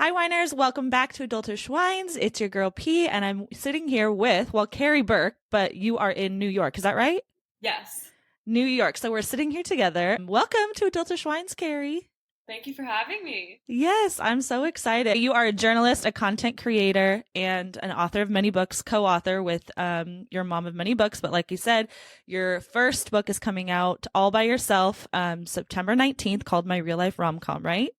Hi, Winers. Welcome back to Adultish Wines. It's your girl P, and I'm sitting here with, well, Carrie Berk, but you are in New York. Is that right? Yes. New York. So we're sitting here together. Welcome to Adultish Wines, Carrie. Thank you for having me. Yes, I'm so excited. You are a journalist, a content creator, and an author of many books, co-author with your mom of many books. But like you said, your first book is coming out all by yourself September 19th, called My Real Life Rom Com, right?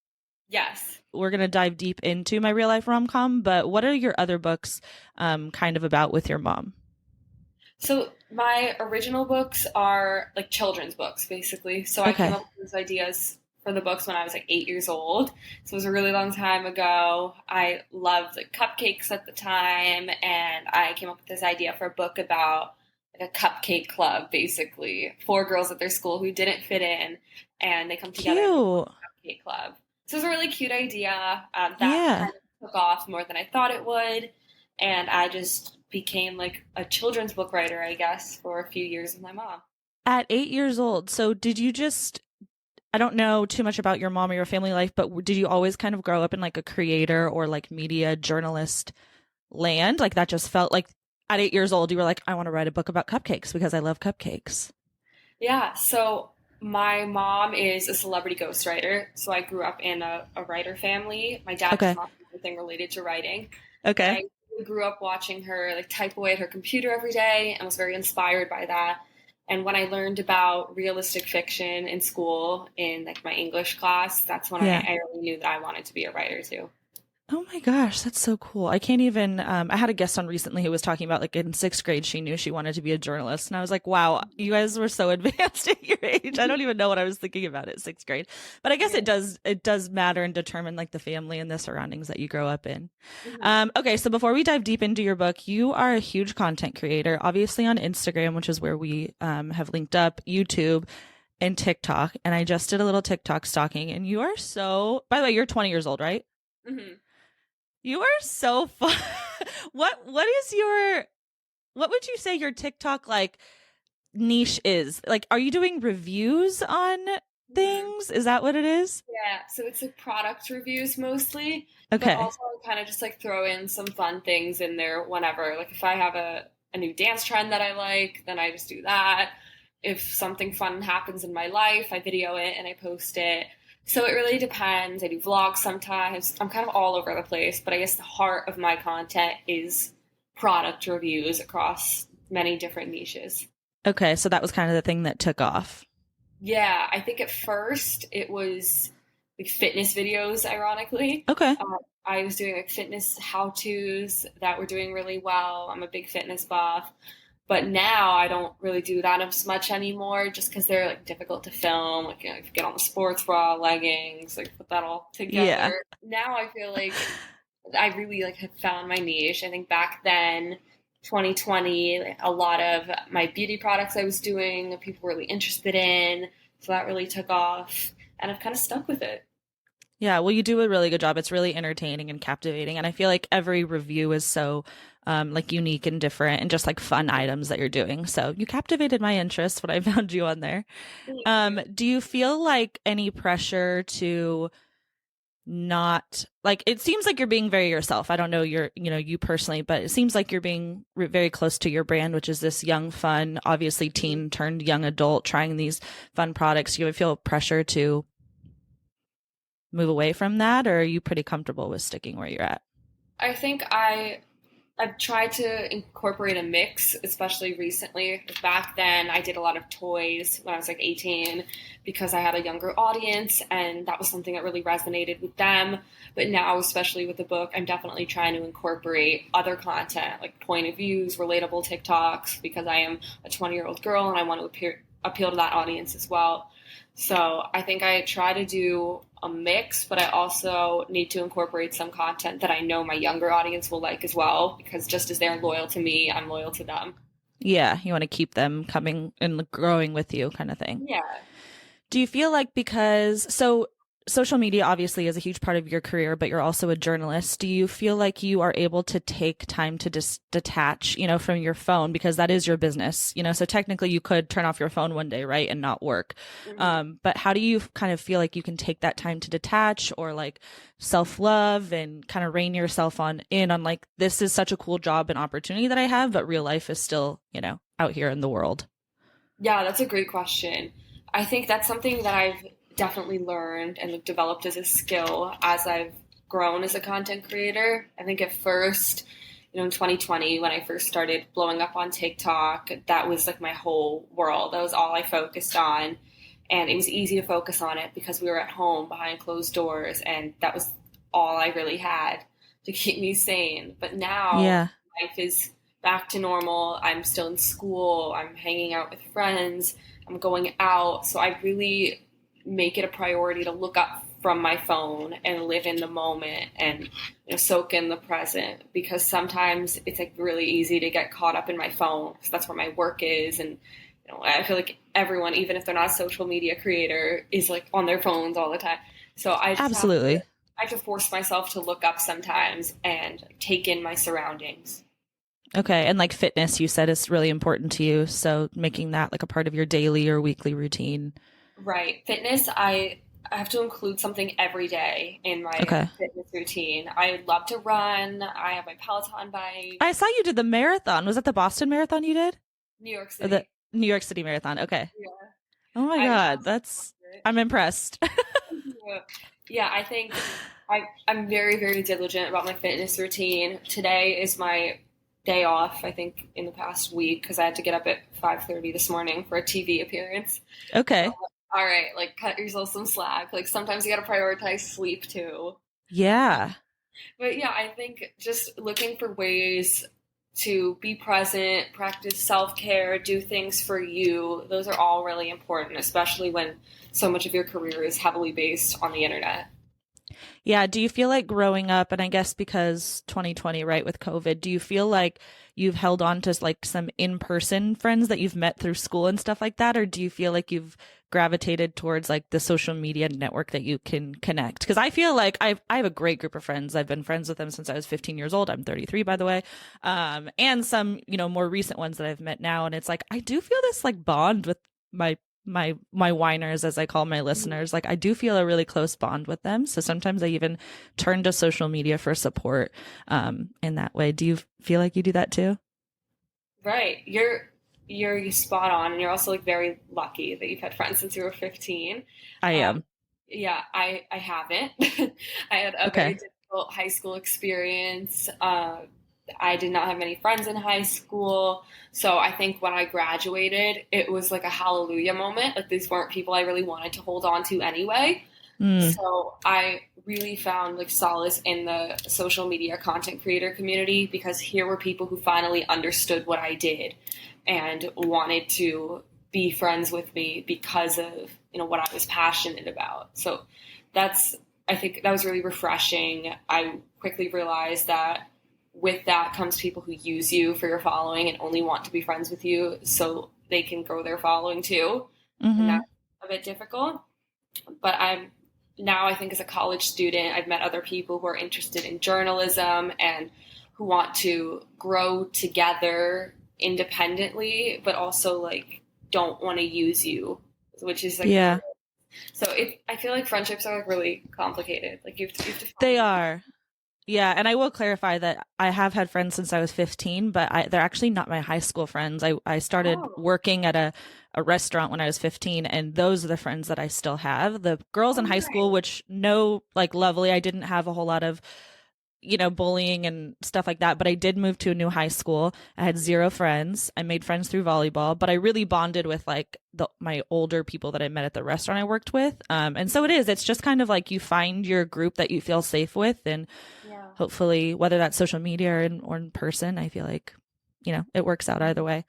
Yes. We're going to dive deep into My Real Life Rom Com, but what are your other books kind of about with your mom? So my original books are like children's books, basically. So I came Okay. up with these ideas for the books when I was like 8 years old. So it was a really long time ago. I loved like cupcakes at the time, and I came up with this idea for a book about like a cupcake club, basically. Four girls at their school who didn't fit in, and they come together and form Cute. a cupcake club. So it was a really cute idea that Yeah. kind of took off more than I thought it would. And I just became like a children's book writer, I guess, for a few years with my mom. At 8 years old. So did you just, I don't know too much about your mom or your family life, but did you always kind of grow up in like a creator or like media journalist land? Like that just felt like at 8 years old, you were like, I want to write a book about cupcakes because I love cupcakes. Yeah, so my mom is a celebrity ghostwriter. So I grew up in a writer family. My dad does Okay. not do anything related to writing. But Okay. I grew up watching her like type away at her computer every day and was very inspired by that. And when I learned about realistic fiction in school in like my English class, that's when Yeah. I really knew that I wanted to be a writer too. Oh my gosh, that's so cool. I can't even I had a guest on recently who was talking about like in sixth grade she knew she wanted to be a journalist. And I was like, wow, you guys were so advanced at your age. I don't even know what I was thinking about at sixth grade. But I guess Yeah. it does matter and determine like the family and the surroundings that you grow up in. Mhm. Okay, so before we dive deep into your book, you are a huge content creator, obviously on Instagram, which is where we have linked up, YouTube and TikTok. And I just did a little TikTok stalking, and you are so, by the way, you're 20 years old, right? Mhm. You are so fun. What is your what would you say your TikTok like niche is? Like, are you doing reviews on Mhm. things? Is that what it is? Yeah, so it's like product reviews mostly, but Okay. also I kind of just like throw in some fun things in there whenever. Like if I have a new dance trend that I like, then I just do that. If something fun happens in my life, I video it and I post it. So it really depends. I do vlogs sometimes. I'm kind of all over the place, but I guess the heart of my content is product reviews across many different niches. Okay, so that was kind of the thing that took off. Yeah, I think at first it was like fitness videos, ironically. Okay. I was doing like fitness how to's that were doing really well. I'm a big fitness buff. But now I don't really do that as much anymore just because they're like difficult to film. Like, you know, if you get on the sports bra, leggings, like put that all Yeah. together. Now I feel like I really like have found my niche. I think back then, 2020, like, a lot of my beauty products I was doing, people were really interested in. So that really took off, and I've kind of stuck with it. Yeah, well, you do a really good job. It's really entertaining and captivating, and I feel like every review is so like unique and different and just like fun items that you're doing. So you captivated my interest when I found you on there. Thank you. Do you feel like any pressure to not like it seems like you're being very yourself. I don't know you personally, but it seems like you're being very close to your brand, which is this young, fun, obviously teen turned young adult trying these fun products. You would feel pressure to move away from that, or are you pretty comfortable with sticking where you're at? I think I've tried to incorporate a mix, especially recently. Back then, I did a lot of toys when I was like 18 because I had a younger audience, and that was something that really resonated with them. But now, especially with the book, I'm definitely trying to incorporate other content like point of views, relatable TikToks, because I am a 20-year-old girl and I want to appeal to that audience as well. So I think I try to do a mix, but I also need to incorporate some content that I know my younger audience will like as well, because just as they're loyal to me, I'm loyal to them. Yeah, you want to keep them coming and growing with you kind of thing. Yeah. Do you feel like because so social media obviously is a huge part of your career, but you're also a journalist. Do you feel like you are able to take time to detach, from your phone because that is your business, so technically you could turn off your phone one day, right, and not work. Mhm. But how do you kind of feel like you can take that time to detach or like self-love and kind of rein yourself on like, this is such a cool job and opportunity that I have, but real life is still, out here in the world? Yeah, that's a great question. I think that's something that I've definitely learned and developed as a skill as I've grown as a content creator. I think at first, in 2020, when I first started blowing up on TikTok, that was like my whole world. That was all I focused on. And it was easy to focus on it because we were at home behind closed doors, and that was all I really had to keep me sane. But now Yeah. life is back to normal. I'm still in school. I'm hanging out with friends. I'm going out. So I really make it a priority to look up from my phone and live in the moment and soak in the present, because sometimes it's like really easy to get caught up in my phone because that's where my work is. And I feel like everyone, even if they're not a social media creator, is like on their phones all the time. So Absolutely. I have to force myself to look up sometimes and take in my surroundings. Okay. And like fitness, you said is really important to you. So making that like a part of your daily or weekly routine. Right. Fitness, I have to include something every day in my Okay. fitness routine. I love to run. I have my Peloton bike. I saw you did the marathon. Was that the Boston Marathon you did? New York Or the City. New York City Marathon? Okay. Yeah. Oh my I God. love I'm impressed. it. Yeah. Yeah, I think I'm very, very diligent about my fitness routine. Today is my day off, I think, in the past week because I had to get up at 5:30 this morning for a TV appearance. So, Okay. all right, like cut yourself some slack. Like sometimes you got to prioritize sleep too. Yeah. But yeah, I think just looking for ways to be present, practice self care, do things for you, those are all really important, especially when so much of your career is heavily based on the internet. Yeah. Do you feel like growing up, and I guess because 2020, right, with COVID, do you feel like you've held on to like some in-person friends that you've met through school and stuff like that? Or do you feel like you've gravitated towards like the social media network that you can connect? Because I feel like I have a great group of friends. I've been friends with them since I was 15 years old. I'm 33, by the way. And some, more recent ones that I've met now. And it's like, I do feel this like bond with my whiners, as I call my listeners. Like I do feel a really close bond with them. So sometimes I even turn to social media for support in that way. Do you feel like you do that too? Right. You're spot on, and you're also like very lucky that you've had friends since you were 15. I Um, am. yeah, I haven't. I had a very Okay. difficult high school experience. I did not have many friends in high school, so I think when I graduated, it was like a hallelujah moment. Like these weren't people I really wanted to hold on to anyway. Mm, So I really found like solace in the social media content creator community because here were people who finally understood what I did and wanted to be friends with me because of what I was passionate about. So that's I think that was really refreshing. I quickly realized that with that comes people who use you for your following and only want to be friends with you so they can grow their following too. And hmm that's a bit difficult. But I'm now, I think, as a college student, I've met other people who are interested in journalism and who want to grow together independently, but also like don't want to use you, which is like Yeah, so. I feel like friendships are like really complicated. Like you have to they find the are. Yeah, and I will clarify that I have had friends since I was 15, but they're actually not my high school friends. I started oh working at a restaurant when I was 15, and those are the friends that I still have. The girls in high school, nice. which know like lovely, I didn't have a whole lot of bullying and stuff like that. But I did move to a new high school. I had zero friends. I made friends through volleyball, but I really bonded with like my older people that I met at the restaurant I worked with. And so it's just kind of like you find your group that you feel safe with, and Yeah. hopefully, whether that's social media or in person, I feel like, it works out either way.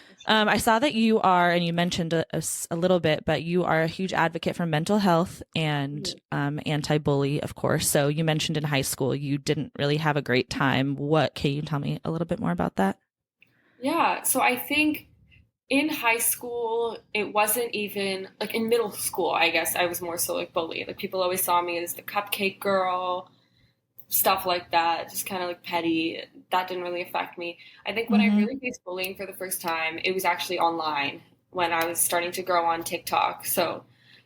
For sure. I saw that you are, and you mentioned a little bit, but you are a huge advocate for mental health and Mhm. anti-bully, of course. So you mentioned in high school you didn't really have a great time. What can you tell me a little bit more about that? Yeah. So I think In high school, it wasn't even like in middle school, I guess I was more so like bullied. Like people always saw me as the cupcake girl, stuff like that, just kind of like petty. That didn't really affect me. I think when I Mm-hmm. really faced bullying for the first time, it was actually online when I was starting to grow on TikTok. So,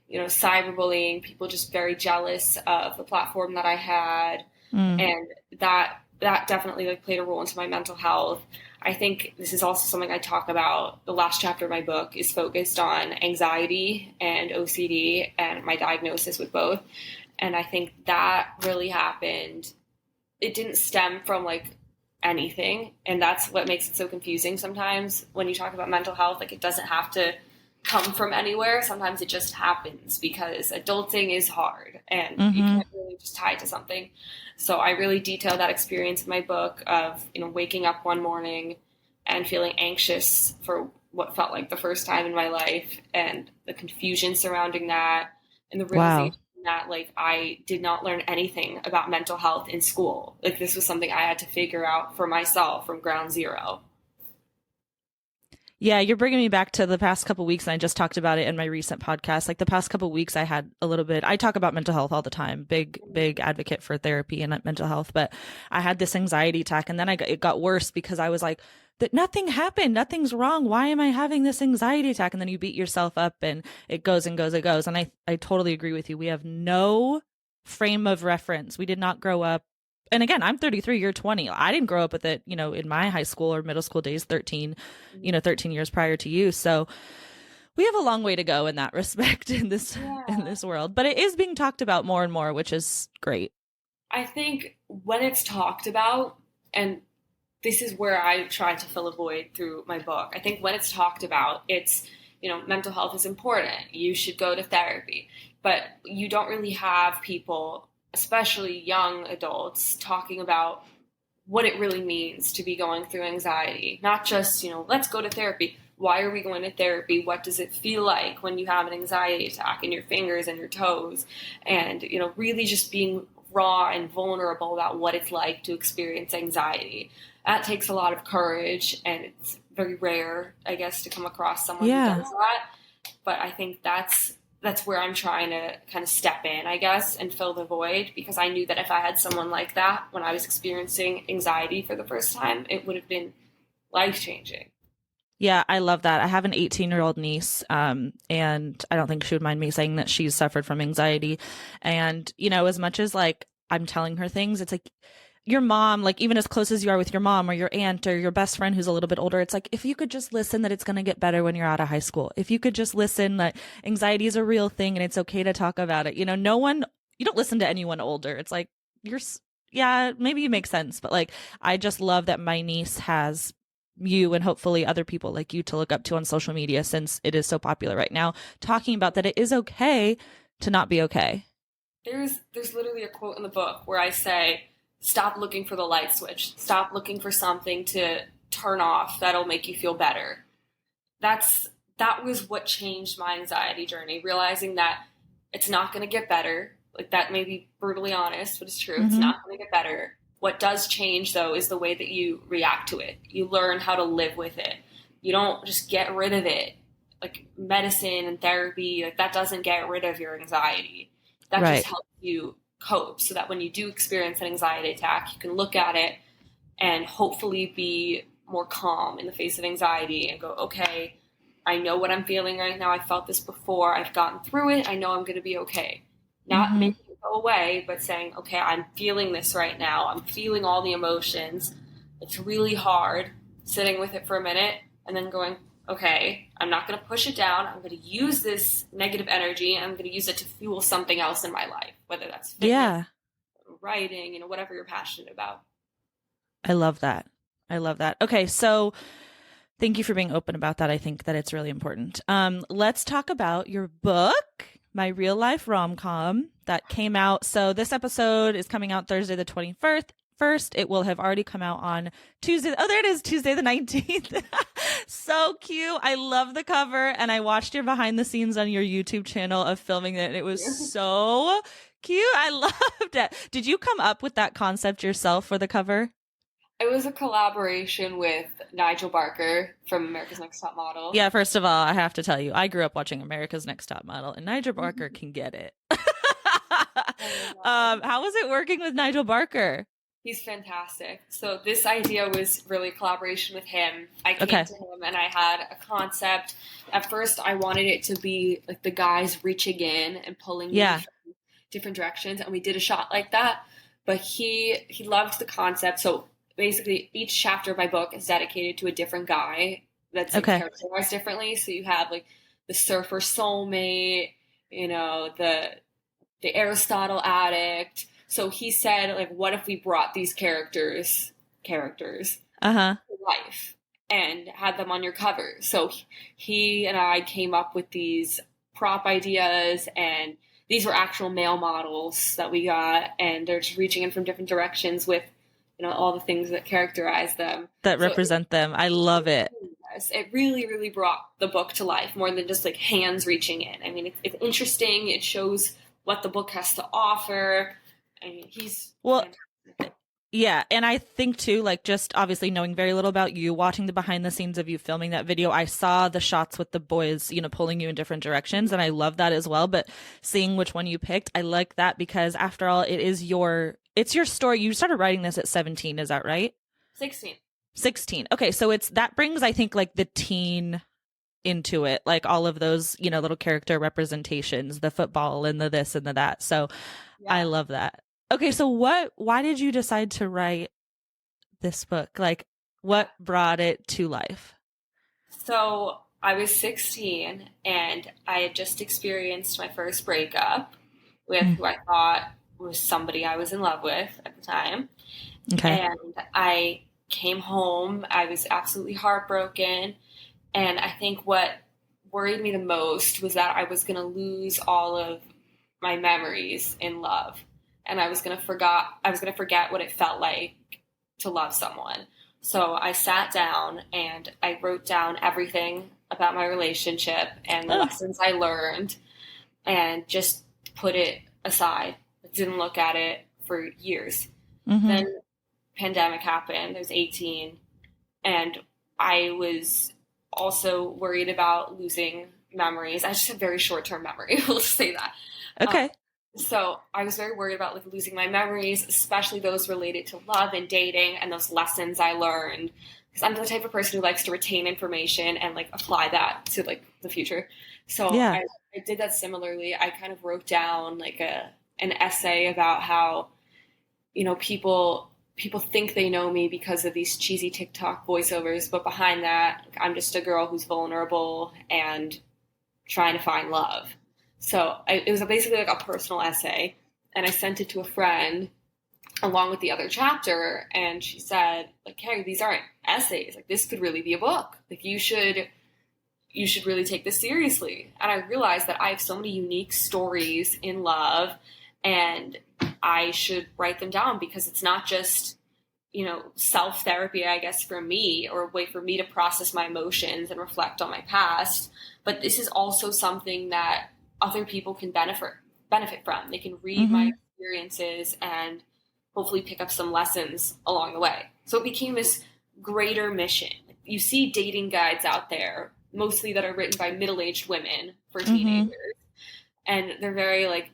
cyberbullying, people just very jealous of the platform that I had, Mm. and that definitely like played a role into my mental health. I think this is also something I talk about. The last chapter of my book is focused on anxiety and OCD and my diagnosis with both. And I think that really happened. It didn't stem from like anything. And that's what makes it so confusing sometimes when you talk about mental health. Like it doesn't have to come from anywhere. Sometimes it just happens because adulting is hard and you Mm-hmm. can't really just tie it to something. So I really detail that experience in my book of, waking up one morning and feeling anxious for what felt like the first time in my life and the confusion surrounding that and the Wow. realization that like I did not learn anything about mental health in school. Like this was something I had to figure out for myself from ground zero. Yeah, you're bringing me back to the past couple weeks, and I just talked about it in my recent podcast. Like the past couple weeks, I had a little bit. I talk about mental health all the time. Big advocate for therapy and mental health. But I had this anxiety attack, and then it got worse because I was like, that nothing happened, nothing's wrong. Why am I having this anxiety attack? And then you beat yourself up, and it goes and goes and goes. And I totally agree with you. We have no frame of reference. We did not grow up. And again, I'm 33, you're 20. I didn't grow up with it, in my high school or middle school days, 13 years prior to you. So we have a long way to go in that respect in this in Yeah. this world, but it is being talked about more and more, which is great. I think when it's talked about, and this is where I try to fill a void through my book. I think when it's talked about, it's, mental health is important. You should go to therapy. But you don't really have people, especially young adults, talking about what it really means to be going through anxiety. Not just, let's go to therapy. Why are we going to therapy? What does it feel like when you have an anxiety attack in your fingers and your toes? And, really just being raw and vulnerable about what it's like to experience anxiety. That takes a lot of courage, and it's very rare, I guess, to come across someone who does Yeah. that. But I think that's where I'm trying to kind of step in, I guess, and fill the void, because I knew that if I had someone like that when I was experiencing anxiety for the first time, it would have been life changing. Yeah, I love that. I have an 18-year-old niece, and I don't think she would mind me saying that she's suffered from anxiety. And, as much as like I'm telling her things, it's like your mom, like even as close as you are with your mom or your aunt or your best friend who's a little bit older, it's like if you could just listen that it's going to get better when you're out of high school. If you could just listen that anxiety is a real thing and it's okay to talk about it. No one, you don't listen to anyone older. It's like you're, yeah, maybe you make sense, but like I just love that my niece has you and hopefully other people like you to look up to on social media, since it is so popular right now, talking about that it is okay to not be okay. There's literally a quote in the book where I say, stop looking for the light switch. Stop looking for something to turn off that'll make you feel better. That's that was what changed my anxiety journey, realizing that it's not going to get better. Like that may be brutally honest, but it's true. It's Mm-hmm. not going to get better. What does change though is the way that you react to it. You learn how to live with it. You don't just get rid of it. Like medicine and therapy, like that doesn't get rid of your anxiety. That just Right. helps you cope so that when you do experience an anxiety attack, you can look at it and hopefully be more calm in the face of anxiety and go, okay, I know what I'm feeling right now. I felt this before. I've gotten through it. I know I'm going to be okay. Not Mm-hmm. making it go away, but saying, okay, I'm feeling this right now. I'm feeling all the emotions. It's really hard sitting with it for a minute and then going, okay, I'm not going to push it down. I'm going to use this negative energy and I'm going to use it to fuel something else in my life, whether that's fitness, Yeah. writing, whatever you're passionate about. I love that. I love that. Okay, so thank you for being open about that. I think that it's really important. Let's talk about your book, My Real Life Rom Com, that came out. So this episode is coming out Thursday the 21st. First, it will have already come out on Tuesday. Oh, there it is, Tuesday the 19th. So cute. I love the cover. And I watched your behind the scenes on your YouTube channel of filming it. It was so cute. I loved it. Did you come up with that concept yourself for the cover? It was a collaboration with Nigel Barker from America's Next Top Model. Yeah, first of all, I have to tell you, I grew up watching America's Next Top Model, and Nigel Barker can get it. How was it working with Nigel Barker? He's fantastic. So this idea was really a collaboration with him. I came Okay. to him and I had a concept. At first, I wanted it to be like the guys reaching in and pulling me Yeah. from different directions, and we did a shot like that. But he loved the concept. So basically, each chapter of my book is dedicated to a different guy that's like, Okay. characterized differently. So you have like the surfer soulmate, the Aristotle addict. So he said, like, what if we brought these characters Uh-huh. to life and had them on your cover? So he and I came up with these prop ideas, and these were actual male models that we got, and they're just reaching in from different directions with, all the things that characterize them. That represent them. I love it. It really, really brought the book to life more than just like hands reaching in. I mean, it's interesting. It shows what the book has to offer. I mean, he's Well, fantastic. yeah, and I think too, like just obviously knowing very little about you, watching the behind the scenes of you filming that video, I saw the shots with the boys, pulling you in different directions, and I love that as well. But seeing which one you picked, I like that because after all, it's your story. You started writing this at 17, is that right? 16. 16. Okay, so that brings, I think, like the teen into it, like all of those, little character representations, the football and the this and the that. So Yeah. I love that. Okay, so why did you decide to write this book? Like, what brought it to life? So I was 16 and I had just experienced my first breakup with who I thought was somebody I was in love with at the time. Okay. And I came home. I was absolutely heartbroken. And I think what worried me the most was that I was going to lose all of my memories in love. And I was going to forget what it felt like to love someone. So I sat down and I wrote down everything about my relationship and the lessons I learned and just put it aside. Didn't look at it for years. Mm-hmm. Then pandemic happened. I was 18 and I was also worried about losing memories. I just have very short-term memory. We'll just say that. Okay. So I was very worried about like losing my memories, especially those related to love and dating and those lessons I learned. Because I'm the type of person who likes to retain information and like apply that to like the future. So Yeah. I did that similarly. I kind of wrote down like an essay about how, people think they know me because of these cheesy TikTok voiceovers, but behind that, I'm just a girl who's vulnerable and trying to find love. So it was basically like a personal essay, and I sent it to a friend along with the other chapter, and she said, like, "Hey, these aren't essays. Like, this could really be a book. Like, you should really take this seriously." And I realized that I have so many unique stories in love, and I should write them down because it's not just, self-therapy, I guess, for me, or a way for me to process my emotions and reflect on my past. But this is also something that other people can benefit from. They can read my experiences and hopefully pick up some lessons along the way. So it became this greater mission. You see dating guides out there, mostly that are written by middle-aged women for teenagers. And they're very like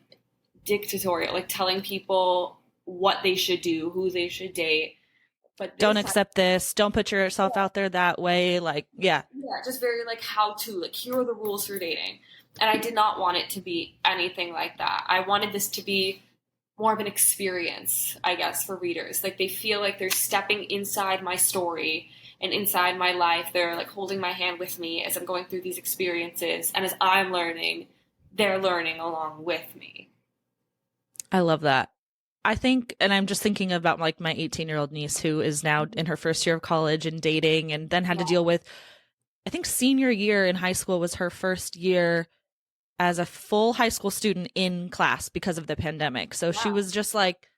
dictatorial, like telling people what they should do, who they should date. But Don't accept this. Don't put yourself out there that way. Like, yeah. Yeah, just very like how to, like, here are the rules for dating. And I did not want it to be anything like that. I wanted this to be more of an experience, I guess, for readers. Like, they feel like they're stepping inside my story and inside my life. They're like holding my hand with me as I'm going through these experiences. And as I'm learning, they're learning along with me. I love that. I think, and I'm just thinking about like my 18-year-old niece who is now in her first year of college and dating, and then had to deal with, I think senior year in high school was her first year as a full high school student in class because of the pandemic. So she was just like,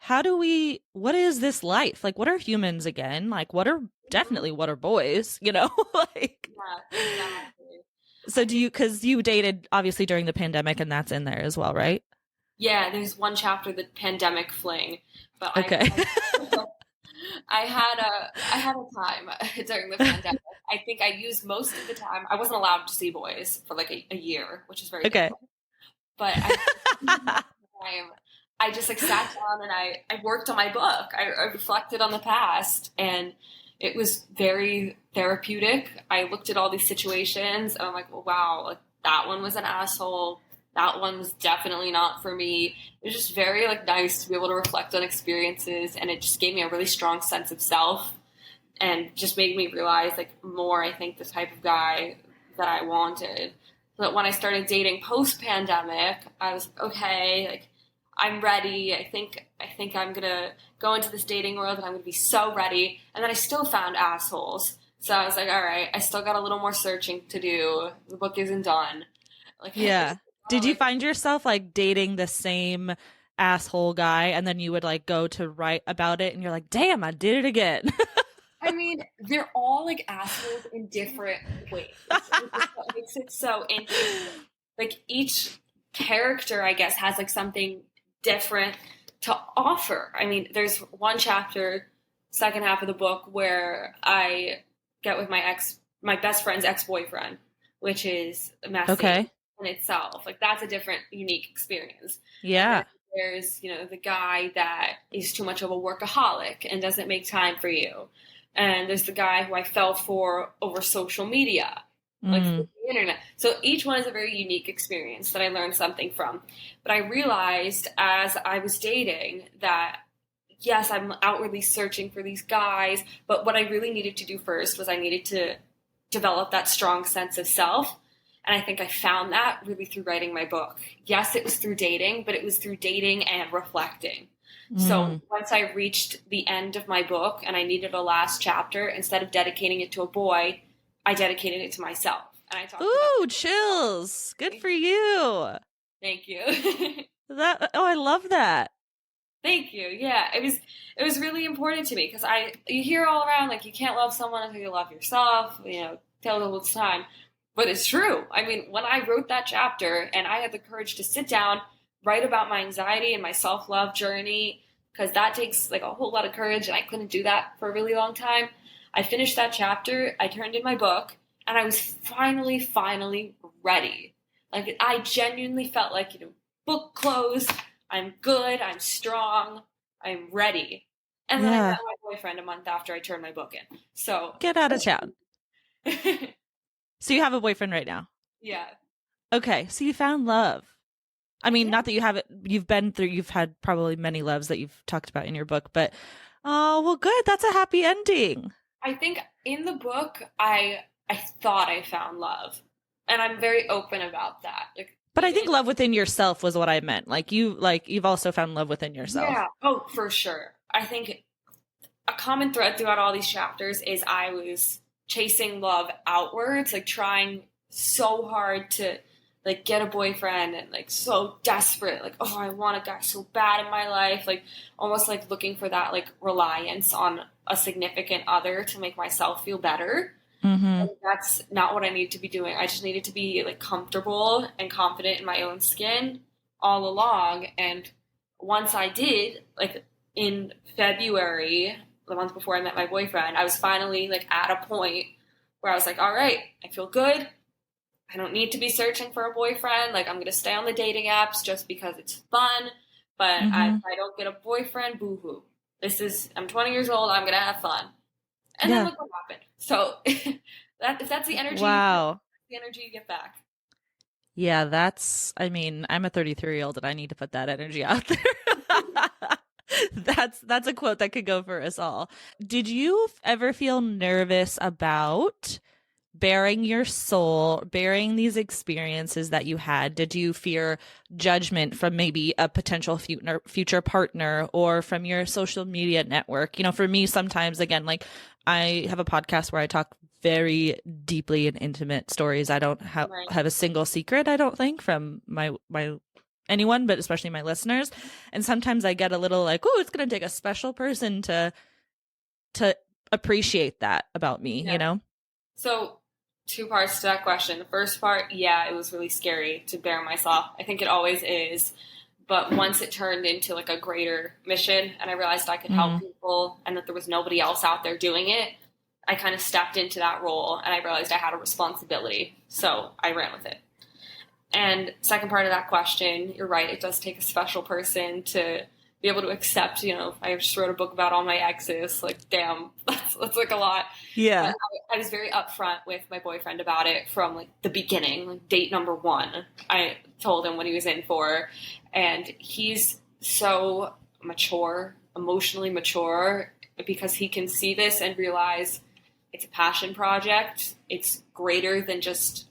what is this life? Like, what are humans again? Like, what are boys, like, Yeah, exactly. So because you dated obviously during the pandemic, and that's in there as well, right? Yeah, there's one chapter, the pandemic fling. But Okay. I had a time during the pandemic. I think I used most of the time. I wasn't allowed to see boys for like a year, which is very Okay. difficult. But I time I just like sat down and I worked on my book. I reflected on the past and it was very therapeutic. I looked at all these situations and I'm like, well, wow, like that one was an asshole. That one was definitely not for me. It was just very like nice to be able to reflect on experiences and it just gave me a really strong sense of self and just made me realize like more, I think, the type of guy that I wanted. But when I started dating post pandemic, I was like, okay, like I'm ready. I think I'm gonna go into this dating world and I'm gonna be so ready. And then I still found assholes. So I was like, all right, I still got a little more searching to do. The book isn't done. Like it's Yeah. Did not you like find yourself like dating the same asshole guy and then you would like go to write about it and you're like, damn, I did it again? I mean, they're all like assholes in different ways. Which is what makes it so interesting. Like each character, I guess, has like something different to offer. I mean, there's one chapter, second half of the book, where I get with my best friend's ex-boyfriend, which is messy Okay. in itself. Like that's a different, unique experience. And then Yeah. there's, the guy that is too much of a workaholic and doesn't make time for you. And there's the guy who I fell for over social media, like through Mm. the internet. So each one is a very unique experience that I learned something from. But I realized as I was dating that yes, I'm outwardly searching for these guys, but what I really needed to do first was I needed to develop that strong sense of self. And I think I found that really through writing my book. Yes, it was through dating, but it was through dating and reflecting. So Mm. once I reached the end of my book and I needed a last chapter, instead of dedicating it to a boy, I dedicated it to myself. And I talked about Ooh, chills. Good for you. thank you. I love that. Thank you. Yeah, it was really important to me because you hear all around like you can't love someone until you love yourself. Tell the whole time, but it's true. I mean, when I wrote that chapter and I had the courage to sit down, write about my anxiety and my self love journey, because that takes like a whole lot of courage, and I couldn't do that for a really long time. I finished that chapter. I turned in my book, and I was finally ready. Like I genuinely felt like book closed. I'm good, I'm strong, I'm ready. And then I met Yeah. my boyfriend a month after I turned my book in. So, Get out of town. So you have a boyfriend right now. yeah. Okay. So you found love. I I mean, did. not that you haven't, you've had probably many loves that you've talked about in your book, but oh, well, good. That's a happy ending. I think in the book, I thought I found love. And I'm very open about that. Like, But I even think love within yourself was what I meant. You've also found love within yourself. yeah. Oh, for sure. I think a common thread throughout all these chapters is I was chasing love outwards, like trying so hard to like get a boyfriend and like so desperate, like oh I want a guy so bad in my life, like almost like looking for that like reliance on a significant other to make myself feel better. Mm-hmm. And that's not what I need to be doing. I just needed to be like comfortable and confident in my own skin all along. And once I did, like in February, the month before I met my boyfriend, I was finally like at a point where I was like, all right, I feel good. I don't need to be searching for a boyfriend. Like I'm going to stay on the dating apps just because it's fun. But Mm-hmm. if I don't get a boyfriend, boo hoo. I'm 20 years old. I'm going to have fun. And then Yeah. look what happened. So if that's the energy, Wow. the energy you get back. Yeah, I mean, I'm a 33-year-old and I need to put that energy out there. That's a quote that could go for us all. Did you ever feel nervous about bearing your soul, bearing these experiences that you had? Did you fear judgment from maybe a potential future partner or from your social media network? For me, sometimes, again, like I have a podcast where I talk very deeply and intimate stories. I don't Right. have a single secret, I don't think, from my anyone, but especially my listeners. And sometimes I get a little like, oh, it's going to take a special person to appreciate that about me, Yeah. So two parts to that question. The first part, yeah, it was really scary to bear myself. I think it always is. But once it turned into like a greater mission and I realized I could help Mm. people and that there was nobody else out there doing it, I kind of stepped into that role and I realized I had a responsibility. So I ran with it. And second part of that question, you're right, it does take a special person to be able to accept, I just wrote a book about all my exes. Like, damn, that's like a lot. Yeah. But I was very upfront with my boyfriend about it from like the beginning, like date number 1. I told him what he was in for. And he's so mature, emotionally mature, because he can see this and realize it's a passion project. It's greater than just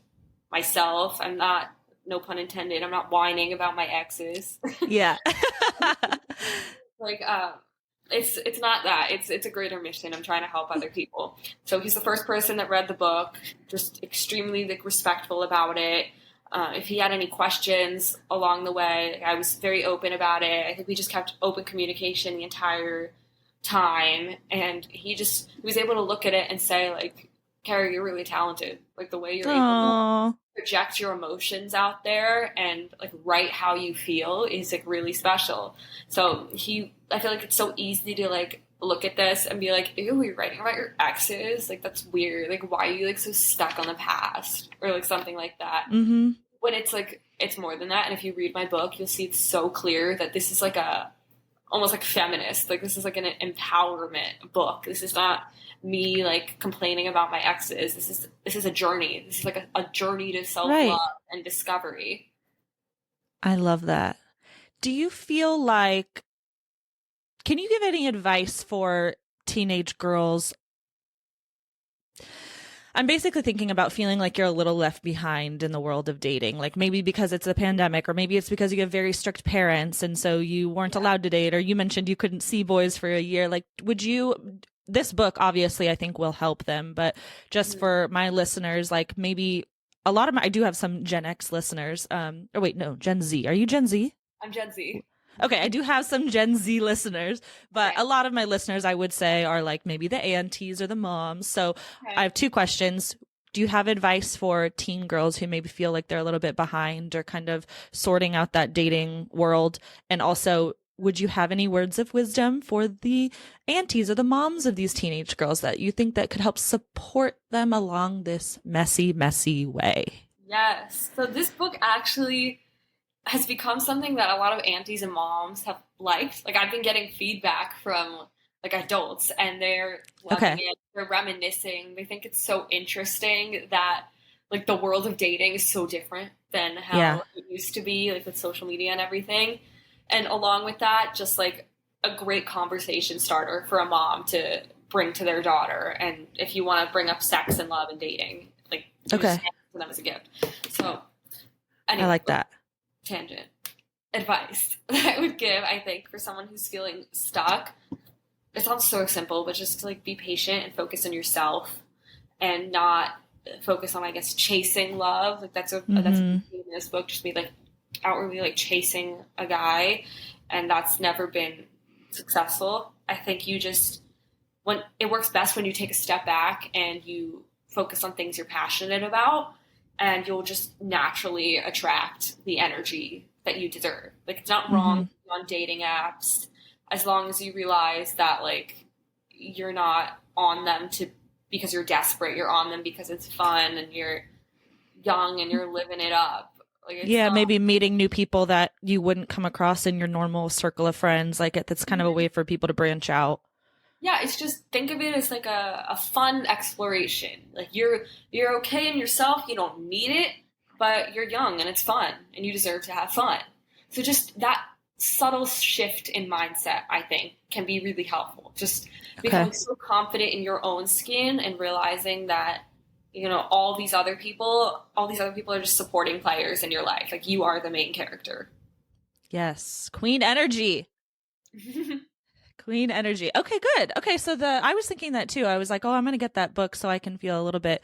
myself. I'm not, no pun intended, I'm not whining about my exes. Yeah. Like, it's not that. It's a greater mission. I'm trying to help other people. So he's the first person that read the book, just extremely like respectful about it. If he had any questions along the way, I was very open about it. I think we just kept open communication the entire time, and he was able to look at it and say, like, Carrie, you're really talented. Like the way you're able Oh, to project your emotions out there and like write how you feel is like really special. So I feel like it's so easy to like look at this and be like, ew, you're writing about your exes? Like that's weird. Like why are you like so stuck on the past? Or like something like that. mm-hmm. When it's like, it's more than that. And if you read my book, you'll see it's so clear that this is like almost like feminist. Like this is like an empowerment book. This is not me like complaining about my exes. This is a journey. This is like a journey to self-love and discovery. I love that. Do you feel like, can you give any advice for teenage girls? I'm basically thinking about feeling like you're a little left behind in the world of dating, like maybe because it's a pandemic, or maybe it's because you have very strict parents and so you weren't allowed to date, or you mentioned you couldn't see boys for a year. Like, this book obviously I think will help them, but just for my listeners, like maybe I do have some Gen X listeners. Or wait, no, Gen Z. Are you Gen Z? I'm Gen Z. Okay, I do have some Gen Z listeners, but a lot of my listeners, I would say, are like maybe the aunties or the moms. So I have 2 questions. Do you have advice for teen girls who maybe feel like they're a little bit behind or kind of sorting out that dating world? And also, would you have any words of wisdom for the aunties or the moms of these teenage girls that you think that could help support them along this messy, messy way? Yes. So this book actually has become something that a lot of aunties and moms have liked. Like I've been getting feedback from like adults and they're loving it. They're reminiscing. They think it's so interesting that like the world of dating is so different than how it used to be, like with social media and everything. And along with that, just like a great conversation starter for a mom to bring to their daughter. And if you want to bring up sex and love and dating, like just hand it to them as a gift. So anyway, I like that. Tangent advice that I would give, I think, for someone who's feeling stuck. It sounds so simple, but just to like be patient and focus on yourself and not focus on, I guess, chasing love. Like that's a that's in this book, just be like outwardly like chasing a guy, and that's never been successful. I think when it works best when you take a step back and you focus on things you're passionate about, and you'll just naturally attract the energy that you deserve. Like it's not wrong on dating apps as long as you realize that like you're not on them because you're desperate. You're on them because it's fun and you're young and you're living it up. Like maybe meeting new people that you wouldn't come across in your normal circle of friends. Like that's kind of a way for people to branch out. Yeah, it's just think of it as like a fun exploration. Like you're okay in yourself, you don't need it, but you're young and it's fun and you deserve to have fun. So just that subtle shift in mindset, I think, can be really helpful. Just becoming so confident in your own skin and realizing that, all these other people are just supporting players in your life. Like you are the main character. Yes. Queen energy. Queen energy. Okay, good. Okay, so I was thinking that too. I was like, oh, I'm going to get that book so I can feel a little bit,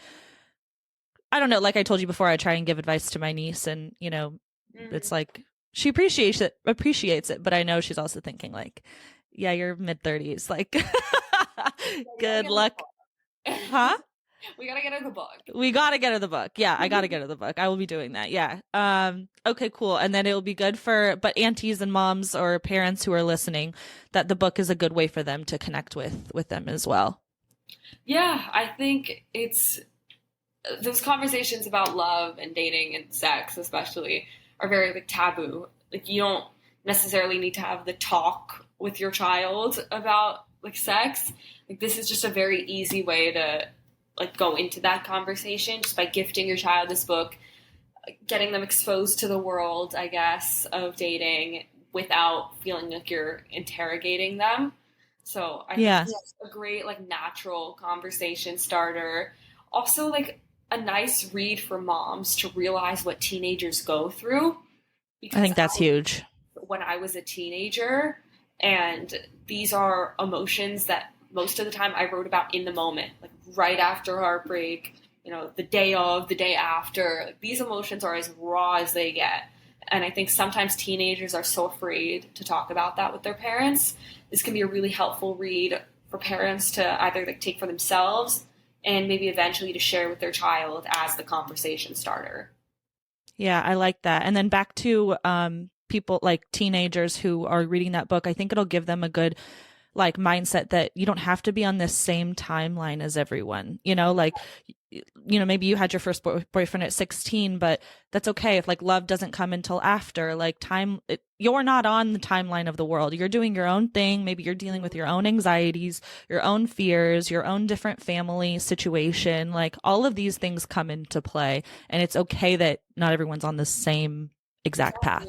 I don't know, like I told you before, I try and give advice to my niece and, it's like she appreciates it, but I know she's also thinking like, yeah, you're mid-30s, like good luck. Huh? We gotta get her the book. We gotta get her the book. Yeah, I gotta get her the book. I will be doing that. Yeah. Okay, cool. And then it'll be good but aunties and moms or parents who are listening, that the book is a good way for them to connect with them as well. Yeah, I think it's those conversations about love and dating and sex, especially, are very like taboo. Like you don't necessarily need to have the talk with your child about like sex. Like this is just a very easy way to like go into that conversation just by gifting your child this book, getting them exposed to the world, I guess, of dating without feeling like you're interrogating them. So I think that's a great like natural conversation starter. Also like a nice read for moms to realize what teenagers go through. I think that's huge. When I was a teenager, and these are emotions that most of the time I wrote about in the moment, like right after heartbreak, you know, the day of, the day after. Like, these emotions are as raw as they get. And I think sometimes teenagers are so afraid to talk about that with their parents. This can be a really helpful read for parents to either like take for themselves and maybe eventually to share with their child as the conversation starter. Yeah, I like that. And then back to people like teenagers who are reading that book, I think it'll give them a good like mindset that you don't have to be on this same timeline as everyone, you know, like, you know, maybe you had your first boyfriend at 16, but that's okay if like love doesn't come until after, like you're not on the timeline of the world. You're doing your own thing. Maybe you're dealing with your own anxieties, your own fears, your own different family situation. Like all of these things come into play, and it's okay that not everyone's on the same exact path.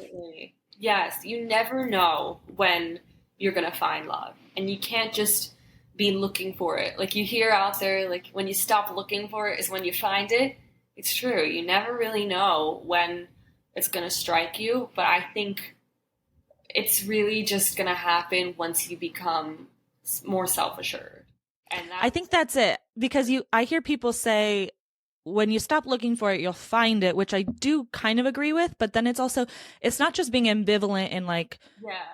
Yes. You never know when you're going to find love, and you can't just be looking for it. Like you hear out there, like when you stop looking for it is when you find it. It's true. You never really know when it's going to strike you, but I think it's really just going to happen once you become more self-assured. And I think that's it, because I hear people say, when you stop looking for it, you'll find it, which I do kind of agree with. But then it's not just being ambivalent and like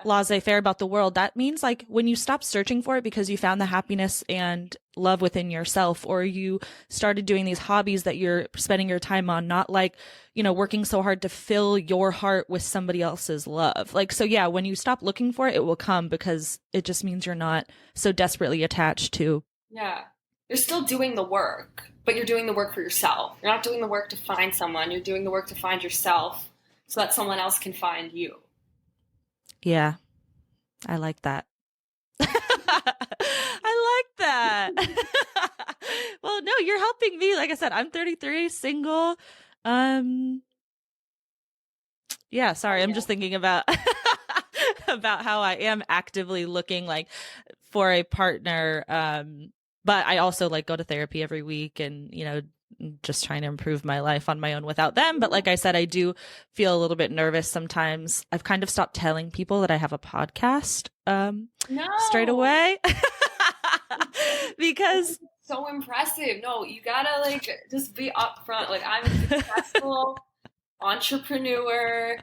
laissez-faire about the world. That means like when you stop searching for it because you found the happiness and love within yourself, or you started doing these hobbies that you're spending your time on, not like, you know, working so hard to fill your heart with somebody else's love. Like, so yeah, when you stop looking for it, it will come, because it just means you're not so desperately attached to. Yeah. You're still doing the work, but you're doing the work for yourself. You're not doing the work to find someone. You're doing the work to find yourself so that someone else can find you. Yeah. I like that. I like that. Well, no, you're helping me. Like I said, I'm 33, single. Yeah, sorry. I'm just thinking about about how I am actively looking like for a partner. But I also like go to therapy every week, and, you know, just trying to improve my life on my own without them. But like I said, I do feel a little bit nervous sometimes. I've kind of stopped telling people that I have a podcast straight away because so impressive. No, you gotta like just be upfront. Like, I'm a successful entrepreneur.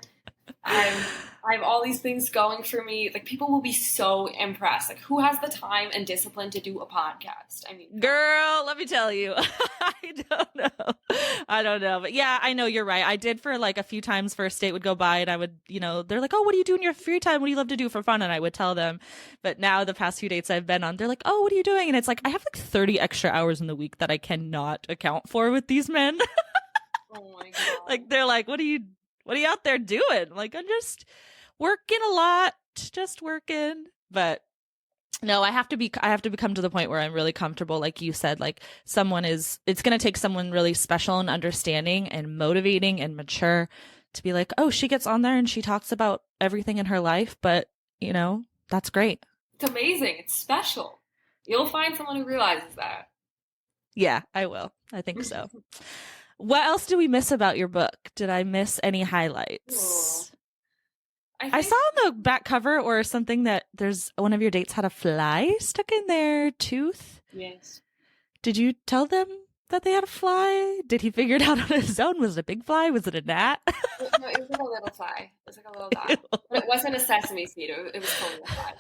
I have all these things going for me. Like, people will be so impressed. Like, who has the time and discipline to do a podcast? I mean, girl, let me tell you, I don't know. But yeah, I know you're right. I did for like a few times. First date would go by and I would, you know, they're like, oh, what do you do in your free time? What do you love to do for fun? And I would tell them. But now the past few dates I've been on, they're like, oh, what are you doing? And it's like, I have like 30 extra hours in the week that I cannot account for with these men. Oh my God. Like, they're like, what are you out there doing? Like, I'm just working a lot, just working. But no, I have to become to the point where I'm really comfortable. Like you said, like it's going to take someone really special and understanding and motivating and mature to be like, oh, she gets on there and she talks about everything in her life. But, you know, that's great. It's amazing. It's special. You'll find someone who realizes that. Yeah, I will. I think so. What else do we miss about your book? Did I miss any highlights? I saw on the back cover or something that there's one of your dates had a fly stuck in their tooth. Yes. Did you tell them that they had a fly? Did he figure it out on his own? Was it a big fly? Was it a gnat? No, it was like a little fly. It was like a little dot. But it wasn't a sesame seed. It was totally a fly.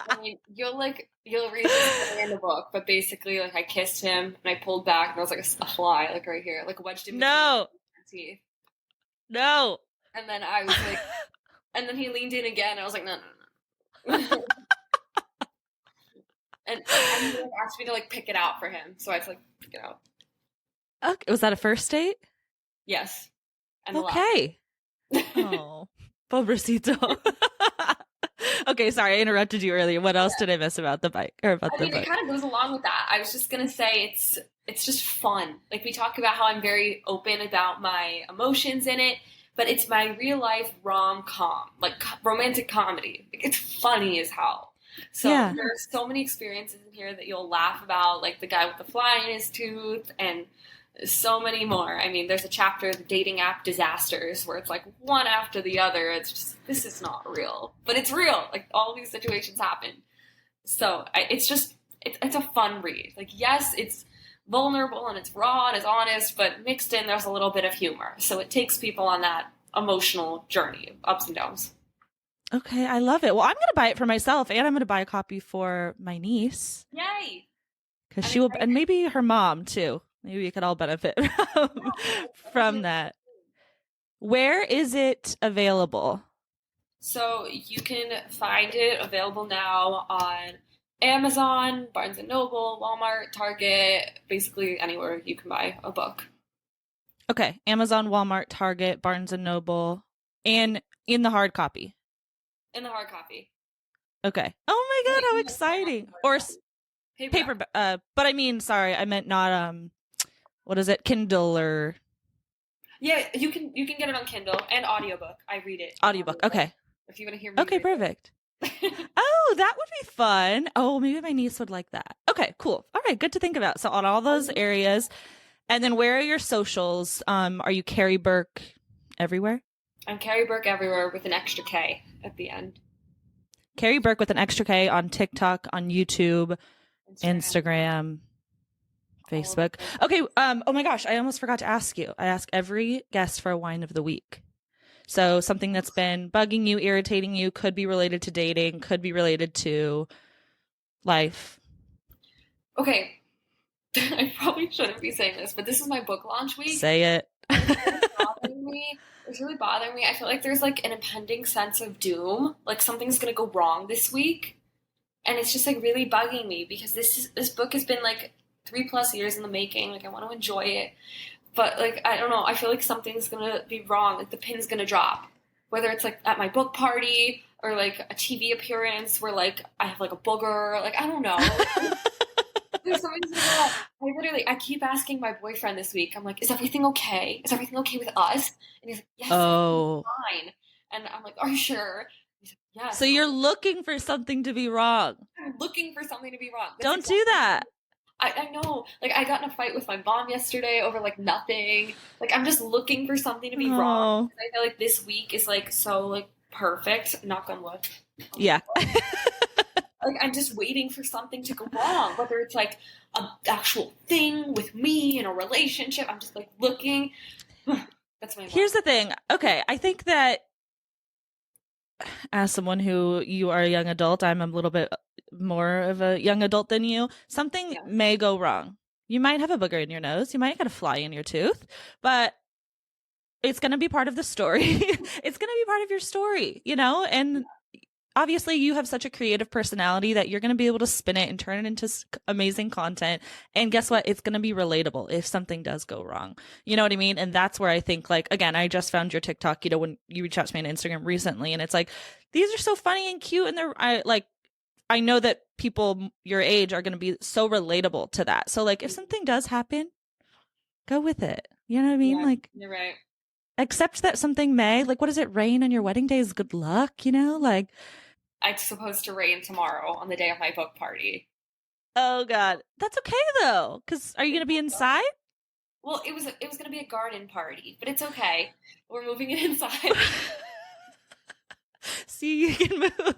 I mean, you'll read this in the book, but basically, like, I kissed him and I pulled back and I was like a fly, like right here, like wedged in between No. his teeth. No. And then I was like, and then he leaned in again. And I was like, no, no, no. and he like, asked me to like pick it out for him, so I had to like pick it out. Okay. Was that a first date? Yes. And okay. Oh, pobrecito. Okay, sorry, I interrupted you earlier. What else did I miss about the bike or about the book? It kind of goes along with that. I was just gonna say it's just fun. Like, we talk about how I'm very open about my emotions in it, but it's my real life rom-com, like romantic comedy. Like, it's funny as hell. So there's so many experiences in here that you'll laugh about, like the guy with the fly in his tooth, and so many more. I mean, there's a chapter, the dating app disasters, where it's like one after the other. It's just, this is not real, but it's real. Like, all these situations happen. So it's a fun read. Like, yes, it's vulnerable and it's raw and it's honest, but mixed in, there's a little bit of humor. So it takes people on that emotional journey, ups and downs. Okay, I love it. Well, I'm going to buy it for myself, and I'm going to buy a copy for my niece. Yay! Because she will, and maybe her mom too. Maybe we could all benefit from that. Where is it available? So you can find it available now on Amazon, Barnes & Noble, Walmart, Target, basically anywhere you can buy a book. Okay, Amazon, Walmart, Target, Barnes & Noble, and in the hard copy. In the hard copy. Okay. Oh my God, how exciting! Or paper, but I mean, sorry, I meant not what is it, Kindle or? Yeah, you can get it on Kindle and audiobook. I read it. Audiobook. Okay. If you want to hear me. Okay, perfect. Oh, that would be fun. Oh, maybe my niece would like that. Okay, cool. All right, good to think about. So on all those areas, and then where are your socials? Are you Carrie Berk everywhere? I'm Carrie Berk everywhere with an extra K at the end. Carrie Berk with an extra K on TikTok, on YouTube, Instagram, Facebook. Okay. Oh my gosh, I almost forgot to ask you. I ask every guest for a wine of the week. So something that's been bugging you, irritating you, could be related to dating, could be related to life. Okay. I probably shouldn't be saying this, but this is my book launch week. Say it. It's really bothering me. I feel like there's like an impending sense of doom. Like, something's gonna go wrong this week. And it's just like really bugging me, because this book has been like 3+ years in the making. Like, I want to enjoy it. But like, I don't know, I feel like something's gonna be wrong. Like, the pin's gonna drop. Whether it's like at my book party or like a TV appearance where like I have like a booger. Like, I don't know. There's something I keep asking my boyfriend this week. I'm like, is everything okay? Is everything okay with us? And he's like, yes, it's fine. And I'm like, are you sure? He's like, yes. So you're looking for something to be wrong. I'm looking for something to be wrong. Don't do that. I know. Like, I got in a fight with my mom yesterday over like nothing. Like, I'm just looking for something to be wrong. And I feel like this week is like so like perfect. Knock on wood. Yeah. Like, I'm just waiting for something to go wrong, whether it's like an actual thing with me in a relationship. I'm just like looking. That's my. Here's the thing. Okay, I think that as someone who, you are a young adult, I'm a little bit more of a young adult than you. Something may go wrong. You might have a booger in your nose. You might get a fly in your tooth, but it's going to be part of the story. It's going to be part of your story, you know? And obviously you have such a creative personality that you're going to be able to spin it and turn it into amazing content. And guess what? It's going to be relatable if something does go wrong. You know what I mean? And that's where I think, like, again, I just found your TikTok, you know, when you reached out to me on Instagram recently, and it's like, these are so funny and cute. And I know that people your age are going to be so relatable to that. So like, if something does happen, go with it. You know what I mean? Yeah, like, you're right. Accept that something may, like, what does it, rain on your wedding day is good luck, you know? Like, it's supposed to rain tomorrow on the day of my book party. Oh God, that's okay though. Because are you gonna be inside? Well, it was gonna be a garden party, but it's okay. We're moving it inside. See, you can move.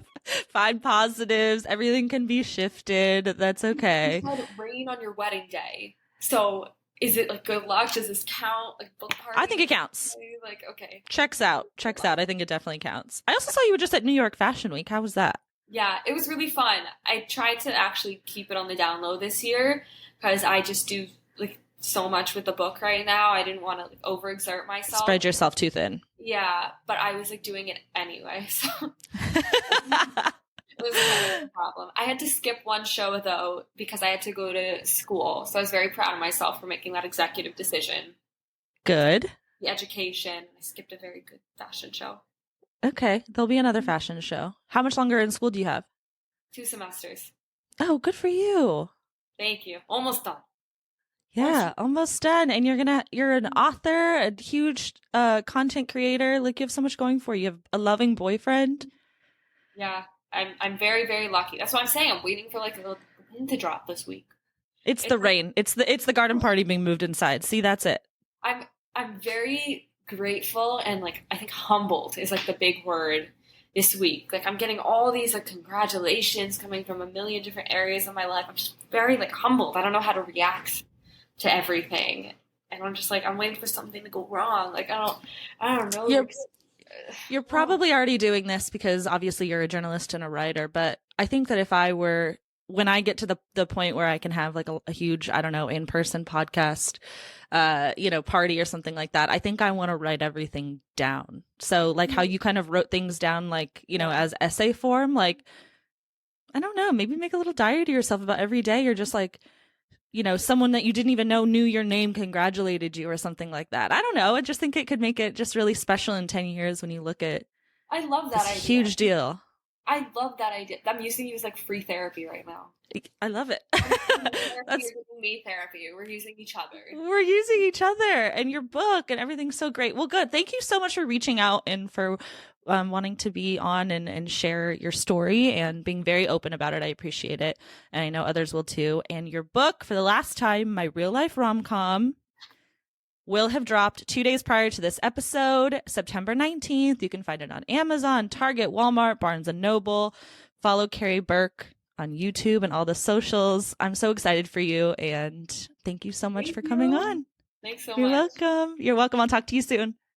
Find positives. Everything can be shifted. That's okay. You said rain on your wedding day, So is it like good luck? Does this count? Like book party? I think it counts. Like, okay. Checks out. Checks out. I think it definitely counts. I also saw you were just at New York Fashion Week. How was that? Yeah, it was really fun. I tried to actually keep it on the down low this year because I just do like so much with the book right now. I didn't want to like overexert myself. Spread yourself too thin. Yeah, but I was like doing it anyway, so it was kind of a problem. I had to skip one show though because I had to go to school. So I was very proud of myself for making that executive decision. Good. The education. I skipped a very good fashion show. Okay. There'll be another fashion show. How much longer in school do you have? 2 semesters. Oh, good for you. Thank you. Almost done. Yeah, almost done. And you're an author, a huge content creator. Like you have so much going for you. You have a loving boyfriend. Yeah, I'm very, very lucky. That's what I'm saying. I'm waiting for like a little pin to drop this week. It's the rain. It's the garden party being moved inside. See, that's it. I'm very grateful and like I think humbled is like the big word this week. Like I'm getting all these like congratulations coming from a million different areas of my life. I'm just very like humbled. I don't know how to react to everything. And I'm just like I'm waiting for something to go wrong. Like I don't know. You're probably already doing this because obviously you're a journalist and a writer, but I think that when I get to the point where I can have like a huge, I don't know, in-person podcast, party or something like that, I think I want to write everything down. So like how you kind of wrote things down, like, as essay form, like, I don't know, maybe make a little diary to yourself about every day. You're just like, someone that you didn't even know knew your name congratulated you or something like that. I don't know. I just think it could make it just really special in 10 years when you look at I love that idea. Huge deal. I love that idea. I'm using you as like free therapy right now. I love it. You're giving me therapy. We're using each other. We're using each other and your book and everything's so great. Well, good. Thank you so much for reaching out and for wanting to be on and share your story and being very open about it. I appreciate it. And I know others will too. And your book, for the last time, My Real Life Rom Com, will have dropped 2 days prior to this episode, September 19th. You can find it on Amazon, Target, Walmart, Barnes & Noble. Follow Carrie Berk on YouTube and all the socials. I'm so excited for you, and thank you so much for coming on. Thanks so much. You're welcome. You're welcome. I'll talk to you soon.